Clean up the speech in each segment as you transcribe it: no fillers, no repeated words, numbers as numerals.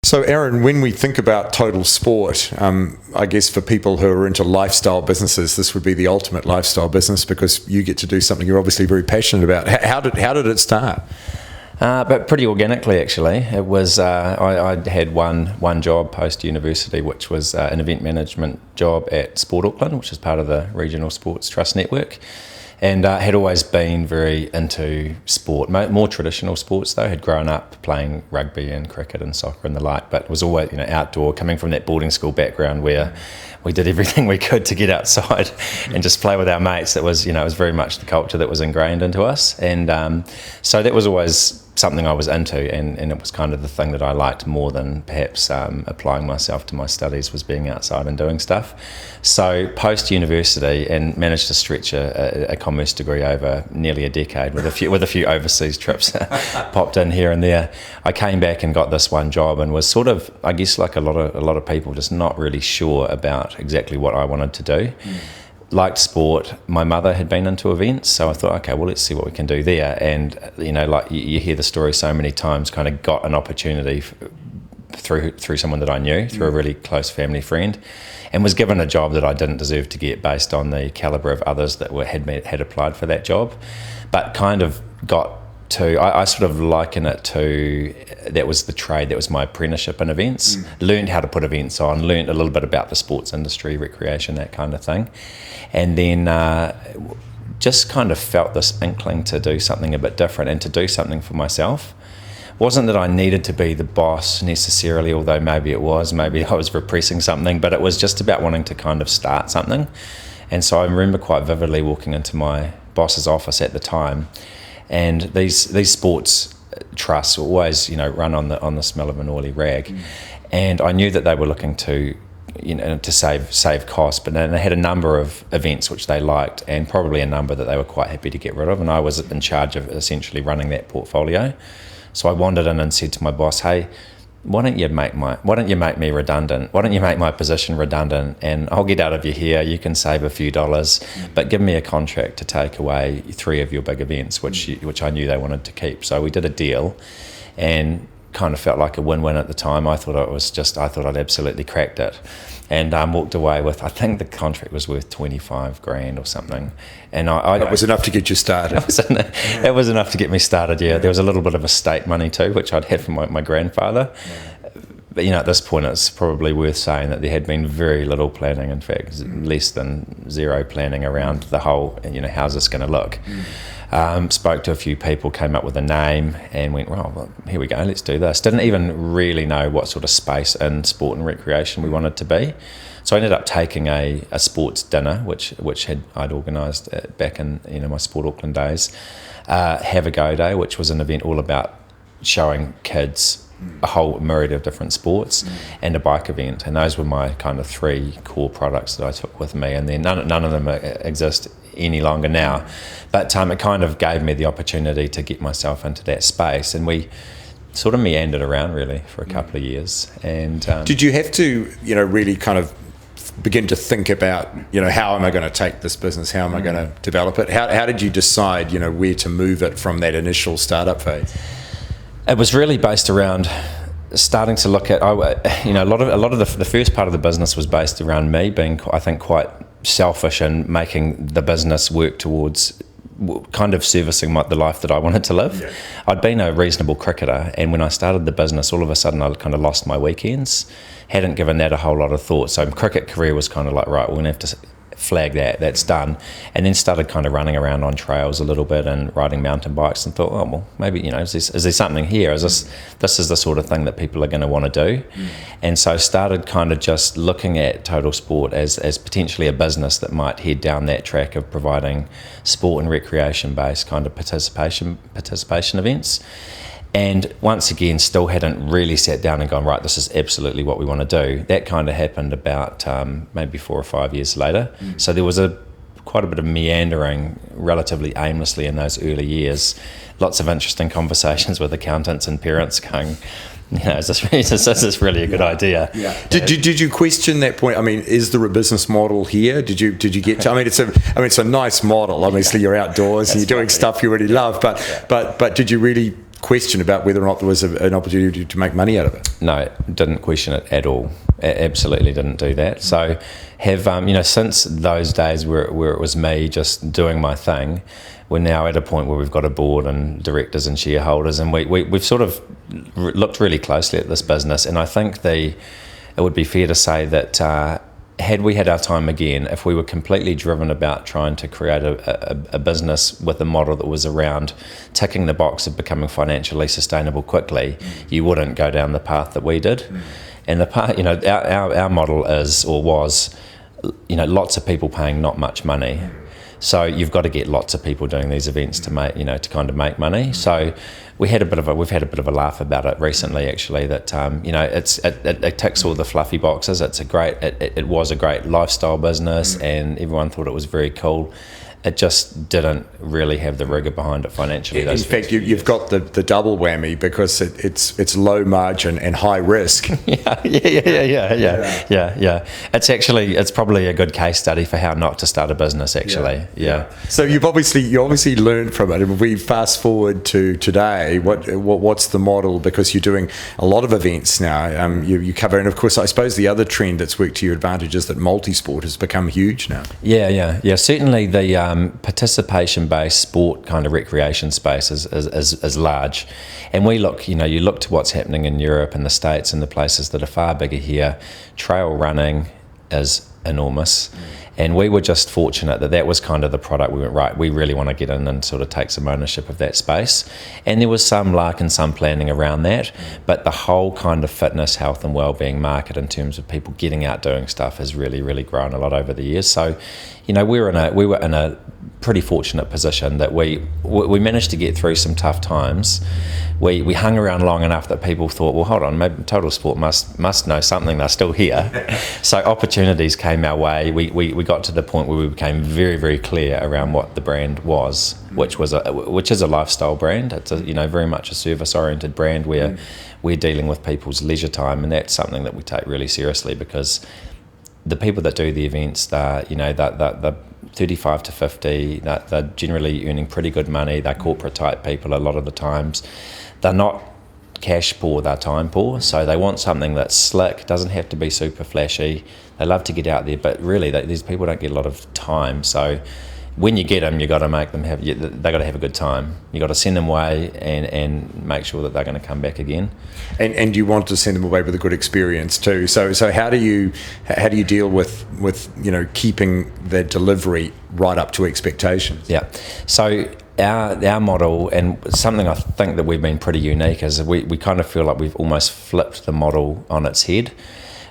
So, Aaron, when we think about TotalSport, I guess for people who are into lifestyle businesses, this would be the ultimate lifestyle business because you get to do something you're obviously very passionate about. How did it start? But pretty organically, actually. It was I had one job post university, which was an event management job at Sport Auckland, which is part of the Regional Sports Trust Network. And had always been very into sport, more traditional sports though. Had grown up playing rugby and cricket and soccer and the like, but was always outdoor, coming from that boarding school background where we did everything we could to get outside and just play with our mates. It was it was very much the culture that was ingrained into us, and so that was always something I was into, and it was kind of the thing that I liked more than perhaps applying myself to my studies, was being outside and doing stuff. So post-university, and managed to stretch a commerce degree over nearly a decade with a few overseas trips popped in here and there. I came back and got this one job and was sort of, I guess, like a lot of people, just not really sure about exactly what I wanted to do. Liked sport. My mother had been into events, so I thought, okay, well, let's see what we can do there. And like you hear the story so many times, kind of got an opportunity through someone that I knew, through a really close family friend, and was given a job that I didn't deserve to get based on the calibre of others that had applied for that job, but kind of got to, I sort of liken it to, that was the trade, that was my apprenticeship in events. Learned how to put events on, learned a little bit about the sports industry, recreation, that kind of thing. And then just kind of felt this inkling to do something a bit different and to do something for myself. Wasn't that I needed to be the boss necessarily, although maybe I was repressing something, but it was just about wanting to kind of start something. And so I remember quite vividly walking into my boss's office at the time, and these sports trusts were always run on the smell of an oily rag, and I knew that they were looking to to save costs, but then they had a number of events which they liked, and probably a number that they were quite happy to get rid of, and I was in charge of essentially running that portfolio. So I wandered in and said to my boss, hey, why don't you make me redundant? Why don't you make my position redundant, and I'll get out of your hair, you can save a few dollars, but give me a contract to take away 3 of your big events, which I knew they wanted to keep. So we did a deal, and kind of felt like a win-win at the time. I thought I'd absolutely cracked it, and walked away with, I think the contract was worth 25 grand or something, and that was enough to get you started. It was enough to get me started. Yeah, there was a little bit of estate money too, which I'd had from my grandfather. But at this point, it's probably worth saying that there had been very little planning. In fact, less than zero planning around the whole. How's this going to look? Spoke to a few people, came up with a name, and went, well, here we go, let's do this. Didn't even really know what sort of space in sport and recreation we wanted to be. So I ended up taking a sports dinner, which I'd organised back in my Sport Auckland days. Have a Go Day, which was an event all about showing kids a whole myriad of different sports, and a bike event, and those were my kind of 3 core products that I took with me, and then none of them exist any longer now, but it kind of gave me the opportunity to get myself into that space, and we sort of meandered around really for a couple of years. And did you have to really kind of begin to think about how am I going to take this business, how am I going to develop it, how did you decide where to move it from that initial startup phase? It was really based around starting to look at, a lot of the first part of the business was based around me being, I think, quite selfish and making the business work towards kind of servicing the life that I wanted to live. Yeah. I'd been a reasonable cricketer, and when I started the business, all of a sudden I kind of lost my weekends. Hadn't given that a whole lot of thought. So my cricket career was kind of like, right, we're going to have to flag that's done, and then started kind of running around on trails a little bit and riding mountain bikes, and thought, oh well, maybe is there something here? Is this is the sort of thing that people are going to want to do? And so started kind of just looking at TotalSport as potentially a business that might head down that track of providing sport and recreation based kind of participation events. And once again, still hadn't really sat down and gone, right, this is absolutely what we want to do. That kind of happened about maybe 4 or 5 years later. So there was quite a bit of meandering relatively aimlessly in those early years. Lots of interesting conversations with accountants and parents going, is this really a good idea? Yeah. Did you question that point? I mean, is there a business model here? Did you get to? I mean, it's a nice model. Obviously, you're outdoors and you're doing stuff you really love. But did you really question about whether or not there was an opportunity to make money out of it? No, didn't question it at all. Absolutely didn't do that. So have, since those days where it was me just doing my thing, we're now at a point where we've got a board and directors and shareholders, and we've sort of looked really closely at this business. And I think it would be fair to say that had we had our time again, if we were completely driven about trying to create a business with a model that was around ticking the box of becoming financially sustainable quickly, you wouldn't go down the path that we did. And the part, our model was, lots of people paying not much money. So you've got to get lots of people doing these events to make, to kind of make money. So we've had a bit of a laugh about it recently, actually. That it ticks all the fluffy boxes. It was a great lifestyle business, and everyone thought it was very cool. It just didn't really have the rigor behind it financially. In fact, you've got the double whammy, because it's low margin and high risk. Yeah. It's probably a good case study for how not to start a business, actually. Yeah. So you obviously learned from it. And if we fast forward to today, what's the model? Because you're doing a lot of events now. You cover, and of course, I suppose the other trend that's worked to your advantage is that multi-sport has become huge now. Yeah. Certainly the participation-based sport kind of recreation space is large, and we look, you look to what's happening in Europe and the States and the places that are far bigger here. Trail running is enormous, and we were just fortunate that was kind of the product. We went, right, we really want to get in and sort of take some ownership of that space, and there was some luck and some planning around that, but the whole kind of fitness, health and wellbeing market in terms of people getting out doing stuff has really, really grown a lot over the years. So we were in a pretty fortunate position that we managed to get through some tough times. We hung around long enough that people thought, well, hold on, maybe TotalSport must know something. They're still here. So opportunities came our way. We got to the point where we became very, very clear around what the brand was, which is a lifestyle brand. It's very much a service-oriented brand where we're dealing with people's leisure time, and that's something that we take really seriously, because the people that do the events, they're 35 to 50, they're generally earning pretty good money. They're corporate type people a lot of the times. They're not cash poor, they're time poor. So they want something that's slick, doesn't have to be super flashy. They love to get out there, but really these people don't get a lot of time. So when you get them, you got to make them they got to have a good time. You got to send them away and make sure that they're going to come back again. And you want to send them away with a good experience too. So how do you deal with keeping their delivery right up to expectations? Yeah. So our model, and something I think that we've been pretty unique, is we kind of feel like we've almost flipped the model on its head.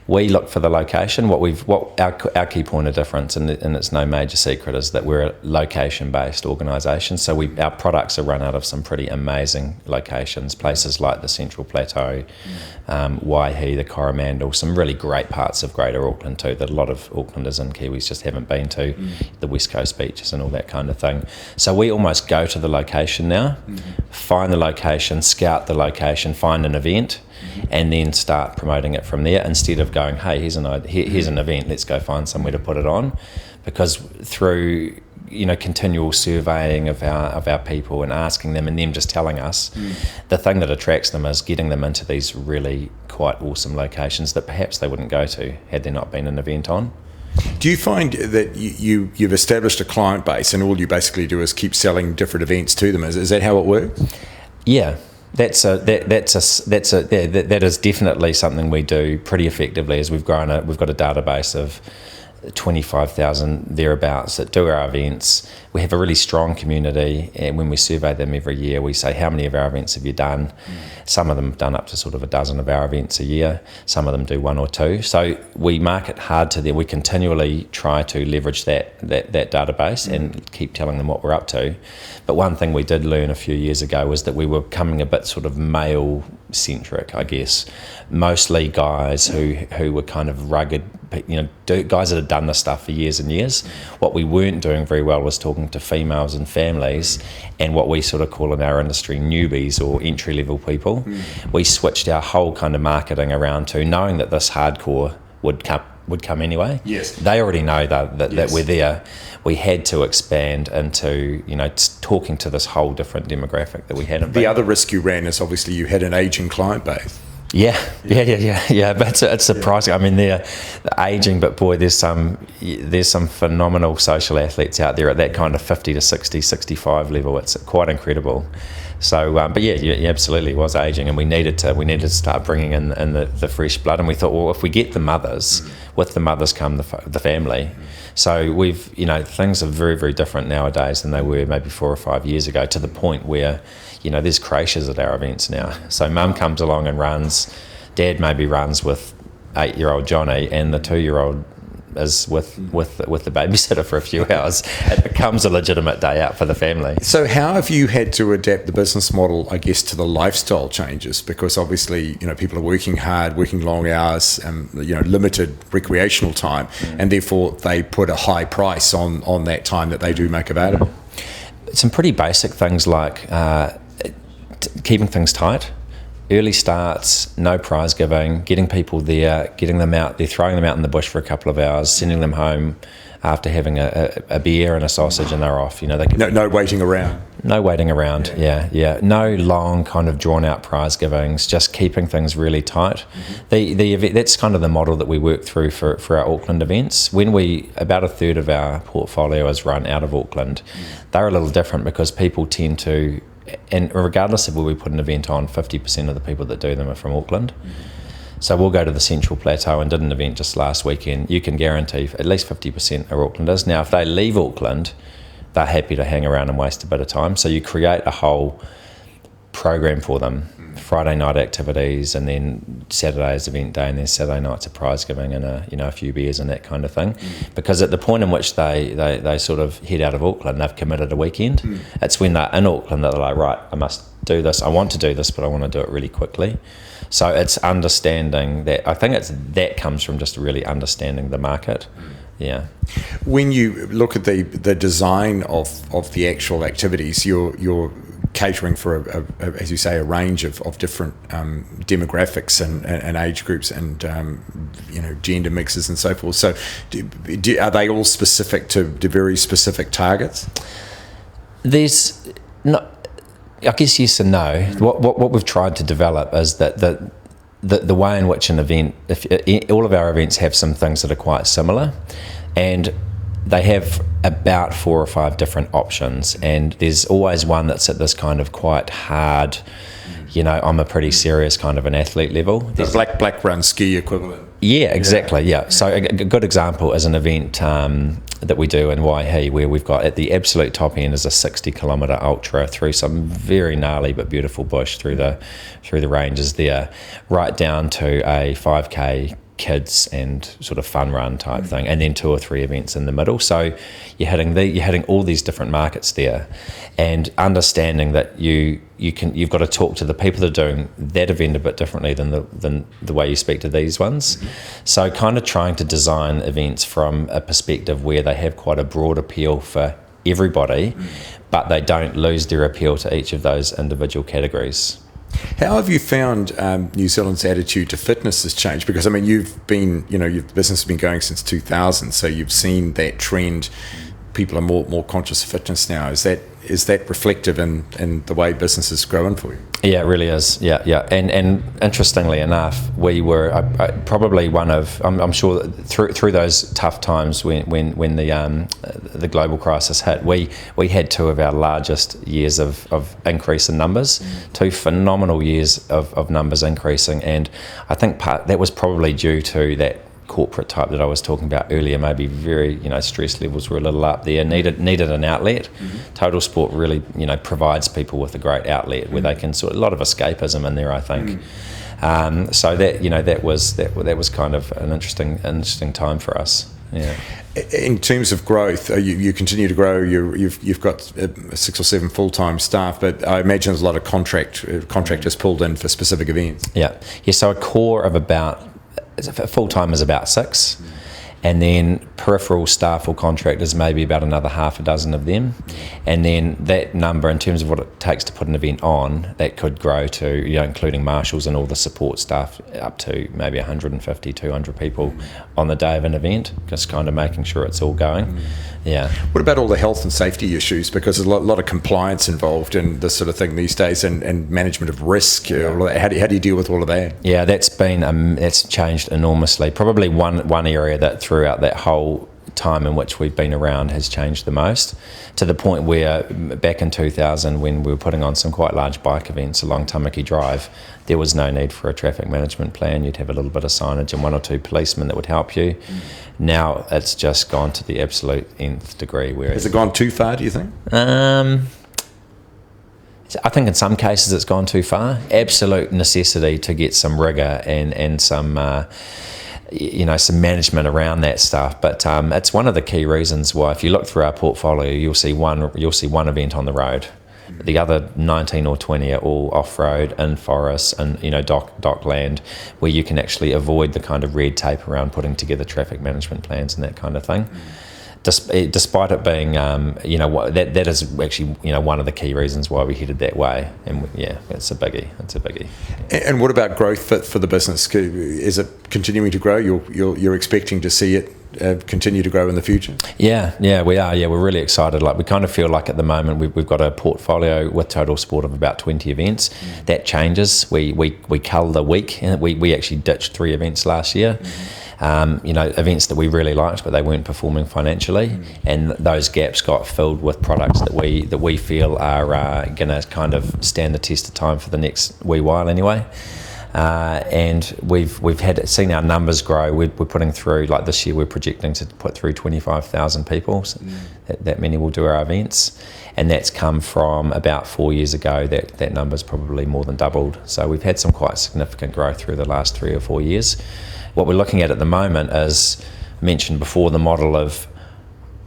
We look for the location. Our key point of difference, and it's no major secret, is that we're a location-based organisation. So our products are run out of some pretty amazing locations, places like the Central Plateau, Waihi, the Coromandel, some really great parts of Greater Auckland too, that a lot of Aucklanders and Kiwis just haven't been to, the West Coast beaches and all that kind of thing. So we almost go to the location now, find the location, scout the location, find an event, and then start promoting it from there, instead of going, hey, here's an event, let's go find somewhere to put it on. Because through continual surveying of our people and asking them, and them just telling us, the thing that attracts them is getting them into these really quite awesome locations that perhaps they wouldn't go to had there not been an event on. Do you find that you've established a client base, and all you basically do is keep selling different events to them? Is that how it works? Yeah. That is definitely something we do pretty effectively. As we've got a database of 25,000 thereabouts that do our events. We have a really strong community, and when we survey them every year, we say, how many of our events have you done? Some of them have done up to sort of a dozen of our events a year. Some of them do one or two. So we market hard to them. We continually try to leverage that database and keep telling them what we're up to. But one thing we did learn a few years ago was that we were becoming a bit sort of male-centric, I guess. Mostly guys who were kind of rugged, guys that had done this stuff for years and years. What we weren't doing very well was talking to females and families, and what we sort of call in our industry newbies or entry-level people. We switched our whole kind of marketing around to knowing that this hardcore would come anyway. Yes. They already know that Yes. we're there. We had to expand into, talking to this whole different demographic that we hadn't been. The other risk you ran is obviously you had an aging client base. Yeah. But it's surprising. I mean, they're aging, but boy, there's some phenomenal social athletes out there at that kind of 50 to 60, 65 level. It's quite incredible. So, but yeah, absolutely, it was aging, and we needed to start bringing in the fresh blood. And we thought, well, if we get the mothers, with the mothers come the family. So we've, things are very, very different nowadays than they were maybe 4 or 5 years ago, to the point where, there's creches at our events now. So mum comes along and runs, dad maybe runs with 8-year-old Johnny, and the 2-year-old is with the babysitter for a few hours. It becomes a legitimate day out for the family. So how have you had to adapt the business model, I guess, to the lifestyle changes? Because obviously, people are working hard, working long hours, limited recreational time, and therefore they put a high price on that time that they do make available. Some pretty basic things like keeping things tight. Early starts, no prize giving, getting people there, getting them out there, throwing them out in the bush for a couple of hours, sending them home after having a beer and a sausage, and they're off. No waiting around. No waiting around. Yeah. No long kind of drawn out prize givings. Just keeping things really tight. Mm-hmm. That's kind of the model that we work through for our Auckland events. When about a third of our portfolio is run out of Auckland, they're a little different because people tend to. And regardless of where we put an event on, 50% of the people that do them are from Auckland. So we'll go to the Central Plateau and did an event just last weekend. You can guarantee at least 50% are Aucklanders. Now, if they leave Auckland, they're happy to hang around and waste a bit of time. So you create a whole program for them. Friday night activities, and then Saturday's event day, and then Saturday night's a prize giving and a few beers and that kind of thing. Because at the point in which they sort of head out of Auckland, they've committed a weekend. It's when they're in Auckland that they're like, right, I must do this. I want to do this, but I want to do it really quickly. So it's understanding that. I think that comes from just really understanding the market. Yeah. When you look at the design of the actual activities, you're catering for as you say, a range of different demographics and age groups and gender mixes and so forth. So, are they all specific to very specific targets? There's no. I guess yes and no. What we've tried to develop is that the way in which an event, all of our events have some things that are quite similar, and they have about 4 or 5 different options, and there's always one that's at this kind of quite hard, I'm a pretty serious kind of an athlete level. The black run ski equivalent. Yeah, exactly, yeah. So a good example is an event that we do in Waihi, where we've got at the absolute top end is a 60-kilometre ultra through some very gnarly but beautiful bush through the ranges there, right down to a 5K kids and sort of fun run type thing, and then 2 or 3 events in the middle. So you're hitting all these different markets there, and understanding that you've got to talk to the people that are doing that event a bit differently than the way you speak to these ones. So kind of trying to design events from a perspective where they have quite a broad appeal for everybody, but they don't lose their appeal to each of those individual categories. How have you found New Zealand's attitude to fitness has changed? Because you've been, your business has been going since 2000, so you've seen that trend. People are more conscious of fitness now. Is that reflective in the way business is growing for you? Yeah, it really is. Yeah. And interestingly enough, we were probably one of, I'm sure through those tough times when the global crisis hit, we had 2 of our largest years of increase in numbers, 2 phenomenal years of numbers increasing, and I think that was probably due to that corporate type that I was talking about earlier. Maybe very stress levels were a little up there, needed an outlet. TotalSport really provides people with a great outlet where they can a lot of escapism in there, I think. So that was kind of an interesting time for us. Yeah. In terms of growth, you continue to grow. You've got 6 or 7 full-time staff, but I imagine there's a lot of contractors pulled in for specific events. Yeah. So a core of about full-time is about 6, and then peripheral staff or contractors, maybe about another half a dozen of them. And then that number, in terms of what it takes to put an event on, that could grow to, including marshals and all the support staff, up to maybe 150, 200 people on the day of an event, just kind of making sure it's all going. Yeah. What about all the health and safety issues? Because there's a lot of compliance involved in this sort of thing these days, and management of risk. How do you deal with all of that? Yeah, that's changed enormously. Probably one area that throughout that whole time in which we've been around has changed the most, to the point where back in 2000, when we were putting on some quite large bike events along Tamaki Drive, there was no need for a traffic management plan. You'd have a little bit of signage and one or two policemen that would help you. Now it's just gone to the absolute nth degree. Has it gone too far, do you think? I think in some cases it's gone too far. Absolute necessity to get some rigour and some some management around that stuff. But it's one of the key reasons why, if you look through our portfolio, you'll see one event on the road. The other 19 or 20 are all off-road, in forests and dock land, where you can actually avoid the kind of red tape around putting together traffic management plans and that kind of thing. Despite it being, that is actually, one of the key reasons why we headed that way. And it's a biggie. And what about growth for the business? Is it continuing to grow? You're expecting to see it continue to grow in the future? Yeah, we are. Yeah, we're really excited. Like, we kind of feel like at the moment we've got a portfolio with TotalSport of about 20 events. That changes. We cull the week. We actually ditched 3 events last year. Events that we really liked, but they weren't performing financially, and those gaps got filled with products that we feel are going to kind of stand the test of time for the next wee while anyway. And we've seen our numbers grow. We're putting through, like this year, we're projecting to put through 25,000 people. So that many will do our events, and that's come from about 4 years ago. That number's probably more than doubled. So we've had some quite significant growth through the last 3 or 4 years. What we're looking at the moment is, I mentioned before, the model of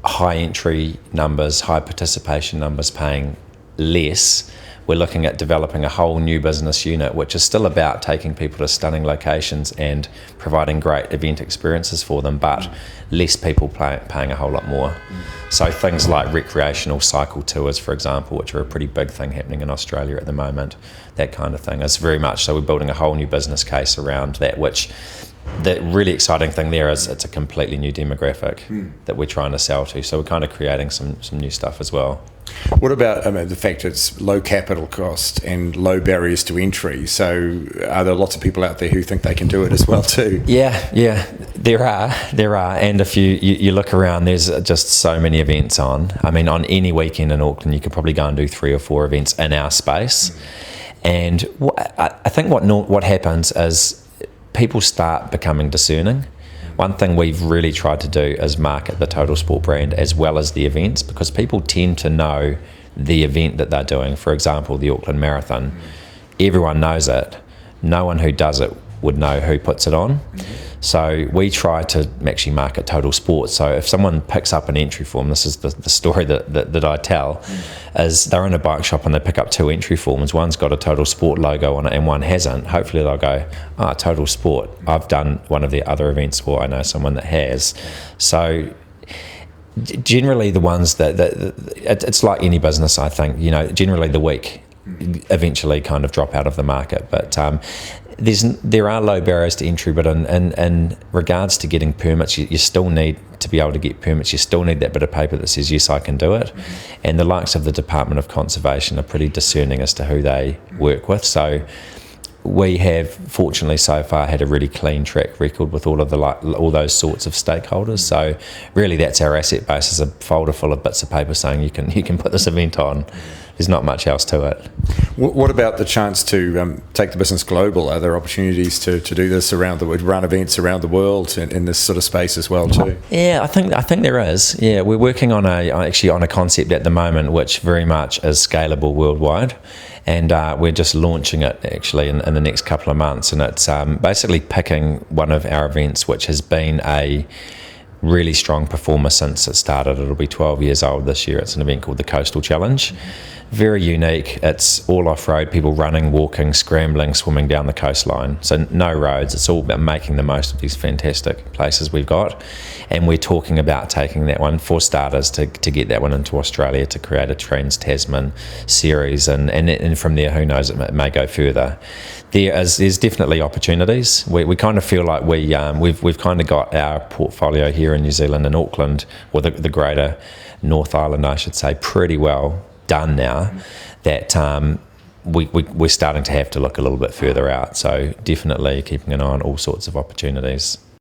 high entry numbers, high participation numbers paying less. We're looking at developing a whole new business unit, which is still about taking people to stunning locations and providing great event experiences for them, but less people paying a whole lot more. So things like recreational cycle tours, for example, which are a pretty big thing happening in Australia at the moment, that kind of thing is very much so. We're building a whole new business case around that, which the really exciting thing there is it's a completely new demographic that we're trying to sell to. So we're kind of creating some new stuff as well. What about the fact it's low capital cost and low barriers to entry? So are there lots of people out there who think they can do it as well too? Yeah, there are. And if you look around, there's just so many events on. I mean, on any weekend in Auckland, you could probably go and do 3 or 4 events in our space. And I think what happens is people start becoming discerning. One thing we've really tried to do is market the TotalSport brand as well as the events, because people tend to know the event that they're doing. For example, the Auckland Marathon. Everyone knows it. No one who does it would know who puts it on. So we try to actually market TotalSport. So if someone picks up an entry form, this is the story that I tell, is they're in a bike shop and they pick up 2 entry forms. One's got a TotalSport logo on it and one hasn't. Hopefully they'll go, TotalSport, I've done one of the other events, or I know someone that has. So generally the ones that it's like any business, I think, generally the weak eventually kind of drop out of the market. But there are low barriers to entry, but in regards to getting permits, you still need to be able to get permits. You still need that bit of paper that says, yes, I can do it. And the likes of the Department of Conservation are pretty discerning as to who they work with. So we have, fortunately, so far had a really clean track record with all those sorts of stakeholders. So really, that's our asset base, is a folder full of bits of paper saying you can put this event on. There's not much else to it. What about the chance to take the business global? Are there opportunities to do this around the world, run events around the world in this sort of space as well too? Yeah, I think there is. Yeah, we're working on a concept at the moment which very much is scalable worldwide, and we're just launching it actually in the next couple of months. And it's basically picking one of our events which has been a really strong performer since it started. It'll be 12 years old this year. It's an event called the Coastal Challenge. Very unique. It's all off-road, people running, walking, scrambling, swimming down the coastline. So no roads. It's all about making the most of these fantastic places we've got. And we're talking about taking that one, for starters, to get that one into Australia, to create a Trans-Tasman series. And from there, who knows, it may go further. There's definitely opportunities. We kind of feel like we've kind of got our portfolio here in New Zealand and Auckland, or the greater North Island, I should say, pretty well done now, that we're starting to have to look a little bit further out. So definitely keeping an eye on all sorts of opportunities.